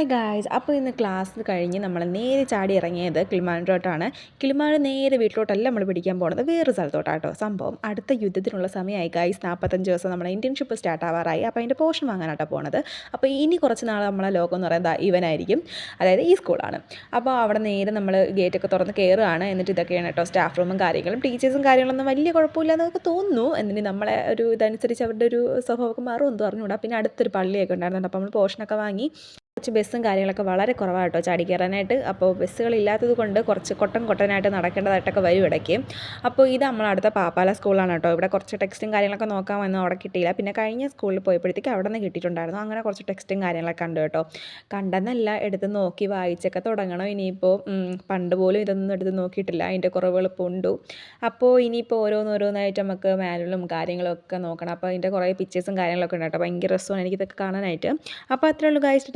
Hi guys, അപ്പോൾ ഇന്ന് class കഴിഞ്ഞ് നമ്മൾ നേരെ ചാടി ഇറങ്ങിയത് കിളിമാനൂരോട്ടാണ്. കിളിമാനൂർ നേരെ വീട്ടിലോട്ടല്ല നമ്മൾ പിടിക്കാൻ പോകുന്നത്, വേറൊരു സ്ഥലത്തോട്ടാട്ടോ. സംഭവം അടുത്ത യുദ്ധത്തിനുള്ള സമയമായി ഗായ്സ്. 45 ദിവസം നമ്മളെ ഇൻറ്റേൺഷിപ്പ് സ്റ്റാർട്ട് ആവാറായി. അപ്പോൾ അതിൻ്റെ പോർഷൻ വാങ്ങാനാട്ടോ പോകുന്നത്. അപ്പോൾ ഇനി കുറച്ച് നാൾ നമ്മളെ ലോകം എന്ന് പറയുന്നത് ഇവനായിരിക്കും, അതായത് ഈ സ്കൂളാണ്. അപ്പോൾ അവിടെ നേരെ നമ്മൾ ഗേറ്റൊക്കെ തുറന്ന് കയറുകയാണ്. എന്നിട്ട് ഇതൊക്കെയാണ് കേട്ടോ സ്റ്റാഫ് റൂമും കാര്യങ്ങളും. ടീച്ചേഴ്സും കാര്യങ്ങളൊന്നും വലിയ കുഴപ്പമില്ല എന്നൊക്കെ തോന്നുന്നു. എന്നിട്ട് നമ്മളെ ഒരു ഇതനുസരിച്ച് അവരുടെ ഒരു സ്വഭാവമൊക്കെ മാറുമെന്ന് പറഞ്ഞുകൂടാ. പിന്നെ അടുത്തൊരു പള്ളിയൊക്കെ ഉണ്ടായിരുന്നുണ്ട്. അപ്പോൾ നമ്മൾ പോർഷനൊക്കെ വാങ്ങി. കുറച്ച് ബസ്സും കാര്യങ്ങളൊക്കെ വളരെ കുറവാണ് കേട്ടോ ചാടി കയറാനായിട്ട്. അപ്പോൾ ബസ്സുകളില്ലാത്തത് കൊണ്ട് കുറച്ച് കൊട്ടനായിട്ട് നടക്കേണ്ടതായിട്ടൊക്കെ വരും ഇടയ്ക്ക്. അപ്പോൾ ഇത് നമ്മളടുത്ത പാപ്പാല സ്കൂളാണ് കേട്ടോ. ഇവിടെ കുറച്ച് ടെക്സ്റ്റും കാര്യങ്ങളൊക്കെ നോക്കാൻ വന്നു, അവിടെ കിട്ടിയില്ല. പിന്നെ കഴിഞ്ഞ സ്കൂളിൽ പോയപ്പോഴത്തേക്ക് അവിടെ നിന്ന് കിട്ടിയിട്ടുണ്ടായിരുന്നു. അങ്ങനെ കുറച്ച് ടെക്സ്റ്റും കാര്യങ്ങളൊക്കെ കണ്ടു കേട്ടോ. കണ്ടെന്നല്ല, എടുത്ത് നോക്കി വായിച്ചൊക്കെ തുടങ്ങണം ഇനിയിപ്പോൾ. പണ്ട് പോലും ഇതൊന്നും എടുത്ത് നോക്കിയിട്ടില്ല, അതിൻ്റെ കുറവുകൾ ഇപ്പോൾ ഉണ്ട്. അപ്പോൾ ഇനിയിപ്പോൾ ഓരോന്നോരോന്നായിട്ട് നമുക്ക് മാനുവലും കാര്യങ്ങളും ഒക്കെ നോക്കണം. അപ്പോൾ അതിൻ്റെ കുറേ പിക്ചേഴ്സും കാര്യങ്ങളൊക്കെ ഉണ്ട് കേട്ടോ. ഭയങ്കര രസമാണ് എനിക്കിതൊക്കെ കാണാനായിട്ട്. അപ്പോൾ അത്രേ ഉള്ളൂ ഗൈസ്.